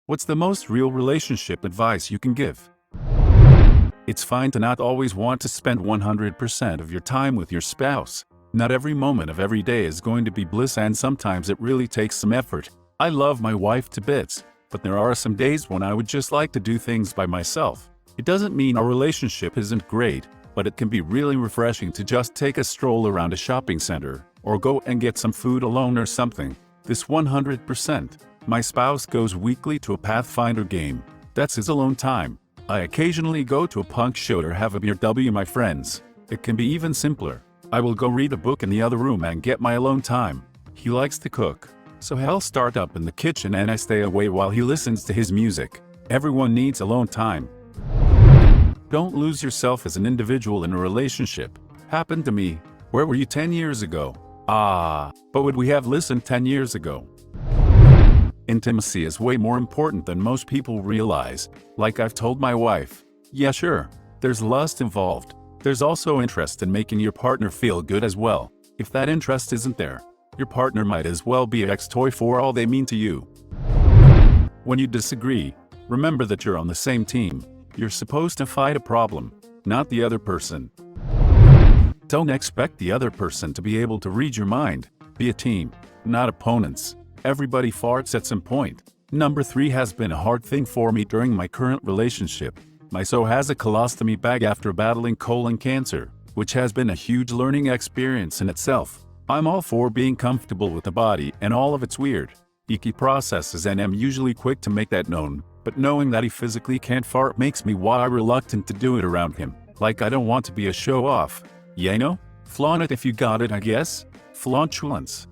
What's the most real relationship advice you can give? It's fine to not always want to spend 100% of your time with your spouse. Not every moment of every day is going to be bliss, and sometimes it really takes some effort. I love my wife to bits, but there are some days when I would just like to do things by myself. It doesn't mean our relationship isn't great, but it can be really refreshing to just take a stroll around a shopping center, or go and get some food alone or something. This 100%. My spouse goes weekly to a Pathfinder game. That's his alone time. I occasionally go to a punk show or have a beer with my friends. It can be even simpler. I will go read a book in the other room and get my alone time. He likes to cook, so he'll start up in the kitchen and I stay away while he listens to his music. Everyone needs alone time. Don't lose yourself as an individual in a relationship. Happened to me. Where were you 10 years ago? But would we have listened 10 years ago? Intimacy is way more important than most people realize. Like I've told my wife, yeah sure, there's lust involved. There's also interest in making your partner feel good as well. If that interest isn't there, your partner might as well be an ex-toy for all they mean to you. When you disagree, remember that you're on the same team. You're supposed to fight a problem, not the other person. Don't expect the other person to be able to read your mind. Be a team, not opponents. Everybody farts at some point. Number 3 has been a hard thing for me during my current relationship. My so has a colostomy bag after battling colon cancer, which has been a huge learning experience in itself. I'm all for being comfortable with the body and all of its weird, icky processes, and am usually quick to make that known, but knowing that he physically can't fart makes me reluctant to do it around him. Like I don't want to be a show-off. You know? Flaunt it if you got it, I guess. Flauntuance.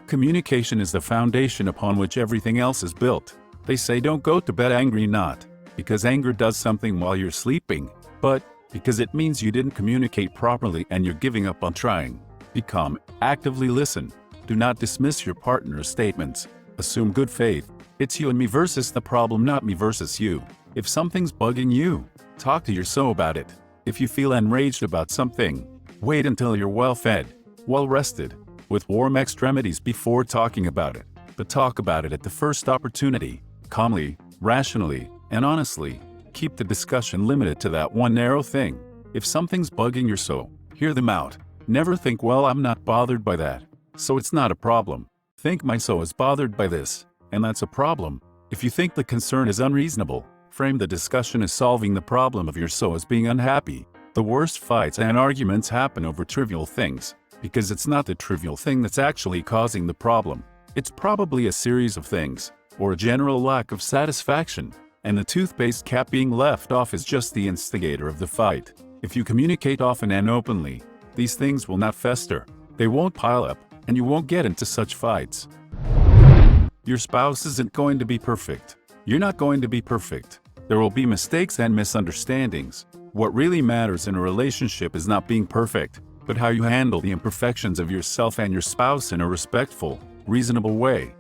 Communication is the foundation upon which everything else is built. They say don't go to bed angry, not because anger does something while you're sleeping, but because it means you didn't communicate properly and you're giving up on trying. Be calm, actively listen. Do not dismiss your partner's statements. Assume good faith. It's you and me versus the problem, not me versus you. If something's bugging you, talk to your so about it. If you feel enraged about something, wait until you're well-fed, well-rested, with warm extremities before talking about it. But talk about it at the first opportunity, calmly, rationally, and honestly. Keep the discussion limited to that one narrow thing. If something's bugging your so, hear them out. Never think, well, I'm not bothered by that, so it's not a problem. Think my so is bothered by this, and that's a problem. If you think the concern is unreasonable, frame the discussion as solving the problem of your so as being unhappy. The worst fights and arguments happen over trivial things, because it's not the trivial thing that's actually causing the problem. It's probably a series of things, or a general lack of satisfaction, and the toothpaste cap being left off is just the instigator of the fight. If you communicate often and openly, these things will not fester, they won't pile up, and you won't get into such fights. Your spouse isn't going to be perfect. You're not going to be perfect. There will be mistakes and misunderstandings. What really matters in a relationship is not being perfect, but how you handle the imperfections of yourself and your spouse in a respectful, reasonable way.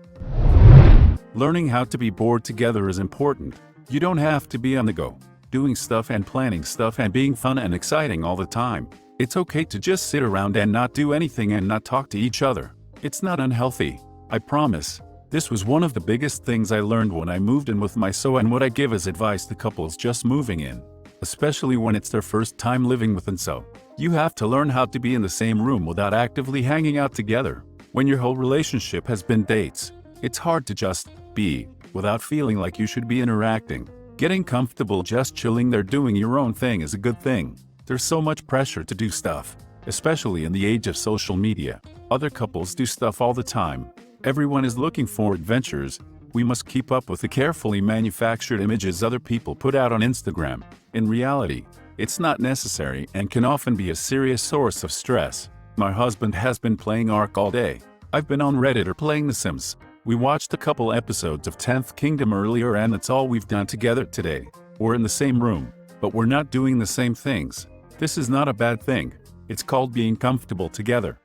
Learning how to be bored together is important. You don't have to be on the go, doing stuff and planning stuff and being fun and exciting all the time. It's okay to just sit around and not do anything and not talk to each other. It's not unhealthy, I promise. This was one of the biggest things I learned when I moved in with my so, and what I give as advice to couples just moving in, especially when it's their first time living with and so. You have to learn how to be in the same room without actively hanging out together. When your whole relationship has been dates, it's hard to just be without feeling like you should be interacting. Getting comfortable just chilling there doing your own thing is a good thing. There's so much pressure to do stuff, especially in the age of social media. Other couples do stuff all the time. Everyone is looking for adventures. We must keep up with the carefully manufactured images other people put out on Instagram. In reality, it's not necessary and can often be a serious source of stress. My husband has been playing Ark all day. I've been on Reddit or playing The Sims. We watched a couple episodes of 10th Kingdom earlier, and that's all we've done together today. We're in the same room, but we're not doing the same things. This is not a bad thing. It's called being comfortable together.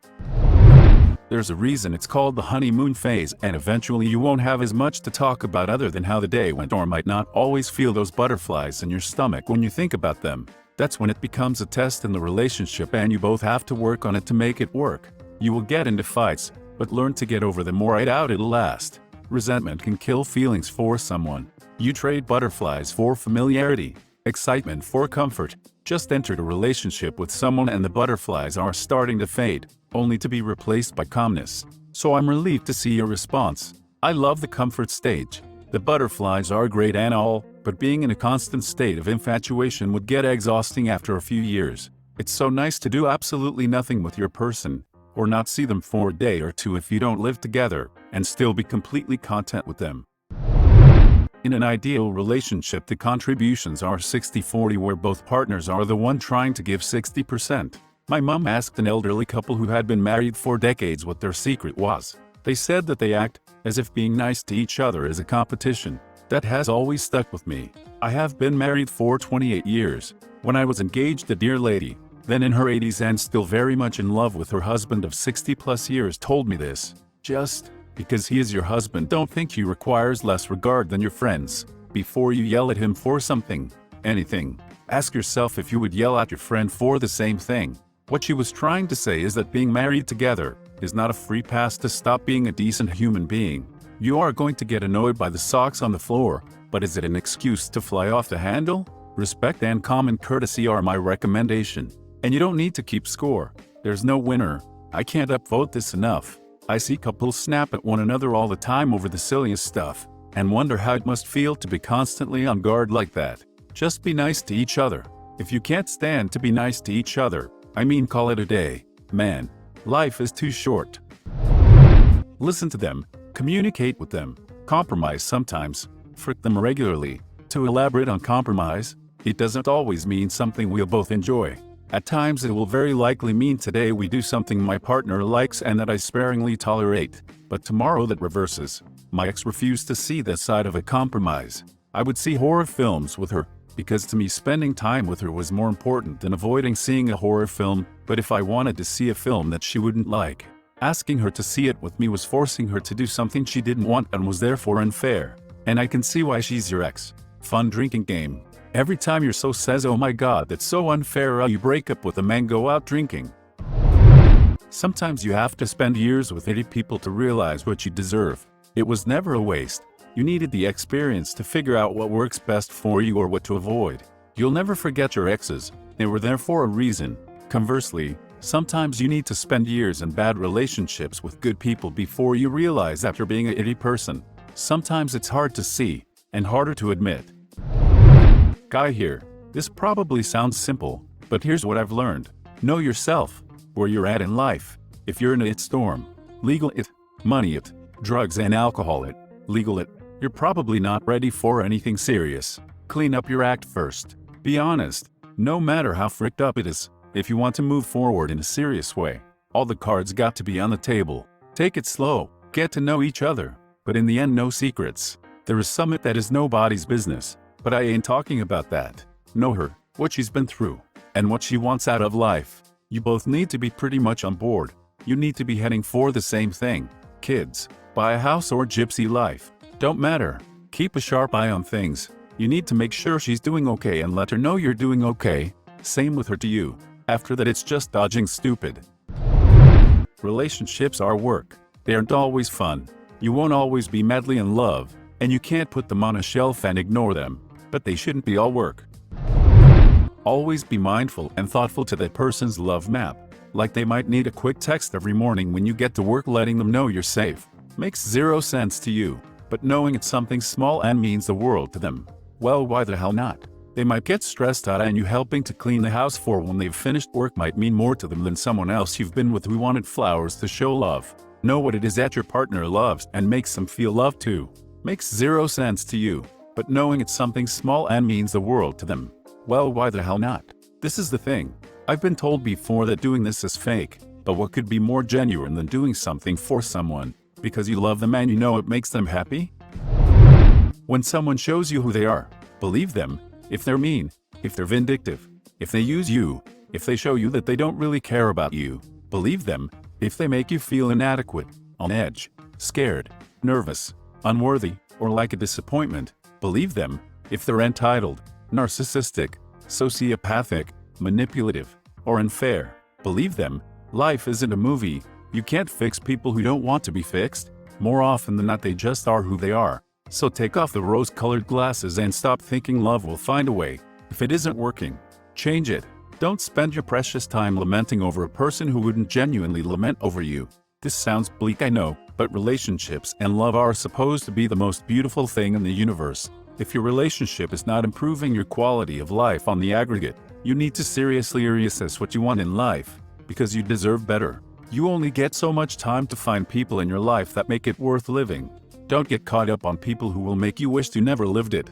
There's a reason it's called the honeymoon phase, and eventually you won't have as much to talk about other than how the day went, or might not always feel those butterflies in your stomach when you think about them. That's when it becomes a test in the relationship and you both have to work on it to make it work. You will get into fights, but learn to get over them or right out it'll last. Resentment can kill feelings for someone. You trade butterflies for familiarity, excitement for comfort. Just entered a relationship with someone and the butterflies are starting to fade, only to be replaced by calmness. So I'm relieved to see your response. I love the comfort stage. The butterflies are great and all, but being in a constant state of infatuation would get exhausting after a few years. It's so nice to do absolutely nothing with your person, or not see them for a day or two if you don't live together, and still be completely content with them. In an ideal relationship, the contributions are 60-40, where both partners are the one trying to give 60%. My mom asked an elderly couple who had been married for decades what their secret was. They said that they act as if being nice to each other is a competition. That has always stuck with me. I have been married for 28 years. When I was engaged, a dear lady, then in her 80s and still very much in love with her husband of 60+ years, told me this: just because he is your husband, don't think he requires less regard than your friends. Before you yell at him for something, anything, ask yourself if you would yell at your friend for the same thing. What she was trying to say is that being married together is not a free pass to stop being a decent human being. You are going to get annoyed by the socks on the floor, but is it an excuse to fly off the handle? Respect and common courtesy are my recommendation. And you don't need to keep score. There's no winner. I can't upvote this enough. I see couples snap at one another all the time over the silliest stuff, and wonder how it must feel to be constantly on guard like that. Just be nice to each other. If you can't stand to be nice to each other, I mean, call it a day. Man, life is too short. Listen to them, communicate with them, compromise sometimes, frick them regularly. To elaborate on compromise, it doesn't always mean something we'll both enjoy. At times it will very likely mean today we do something my partner likes and that I sparingly tolerate, but tomorrow that reverses. My ex refused to see that side of a compromise. I would see horror films with her, because to me spending time with her was more important than avoiding seeing a horror film. But if I wanted to see a film that she wouldn't like, asking her to see it with me was forcing her to do something she didn't want and was therefore unfair. And I can see why she's your ex. Fun drinking game. Every time you're so says, oh my god, that's so unfair, you break up with a man, go out drinking. Sometimes you have to spend years with 80 people to realize what you deserve. It was never a waste. You needed the experience to figure out what works best for you or what to avoid. You'll never forget your exes. They were there for a reason. Conversely, sometimes you need to spend years in bad relationships with good people before you realize after being a 80 person. Sometimes it's hard to see, and harder to admit. Guy here. This probably sounds simple, but here's what I've learned. Know yourself, where you're at in life. If you're in a it storm, legal it, money it, drugs and alcohol it, legal it, you're probably not ready for anything serious. Clean up your act first. Be honest. No matter how fricked up it is, if you want to move forward in a serious way, all the cards got to be on the table. Take it slow, get to know each other, but in the end no secrets. There is some that is nobody's business. But I ain't talking about that. Know her, what she's been through, and what she wants out of life. You both need to be pretty much on board. You need to be heading for the same thing. Kids, buy a house or gypsy life. Don't matter. Keep a sharp eye on things. You need to make sure she's doing okay and let her know you're doing okay. Same with her to you. After that it's just dodging stupid. Relationships are work. They aren't always fun. You won't always be madly in love, and you can't put them on a shelf and ignore them. But they shouldn't be all work. Always be mindful and thoughtful to that person's love map. Like they might need a quick text every morning when you get to work letting them know you're safe. Makes zero sense to you, but knowing it's something small and means the world to them, well, why the hell not? They might get stressed out and you helping to clean the house for when they've finished work might mean more to them than someone else you've been with who wanted flowers to show love. Know what it is that your partner loves and makes them feel loved too. Makes zero sense to you, but knowing it's something small and means the world to them, well, why the hell not? This is the thing. I've been told before that doing this is fake, but what could be more genuine than doing something for someone because you love them and you know it makes them happy? When someone shows you who they are, believe them. If they're mean, if they're vindictive, if they use you, if they show you that they don't really care about you, believe them. If they make you feel inadequate, on edge, scared, nervous, unworthy, or like a disappointment, believe them. If they're entitled, narcissistic, sociopathic, manipulative, or unfair, believe them. Life isn't a movie. You can't fix people who don't want to be fixed. More often than not, they just are who they are. So take off the rose-colored glasses and stop thinking love will find a way. If it isn't working, change it. Don't spend your precious time lamenting over a person who wouldn't genuinely lament over you. This sounds bleak, I know, but relationships and love are supposed to be the most beautiful thing in the universe. If your relationship is not improving your quality of life on the aggregate, you need to seriously reassess what you want in life, because you deserve better. You only get so much time to find people in your life that make it worth living. Don't get caught up on people who will make you wish you never lived it.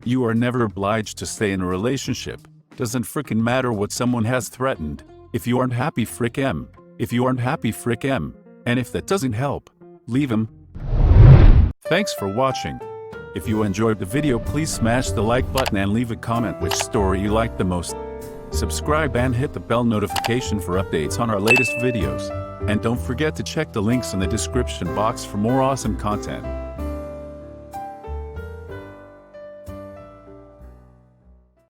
You are never obliged to stay in a relationship. Doesn't frickin' matter what someone has threatened. If you aren't happy, frick 'em. If you aren't happy, frick 'em. And if that doesn't help, leave 'em. Thanks for watching. If you enjoyed the video, please smash the like button and leave a comment which story you liked the most. Subscribe and hit the bell notification for updates on our latest videos. And don't forget to check the links in the description box for more awesome content.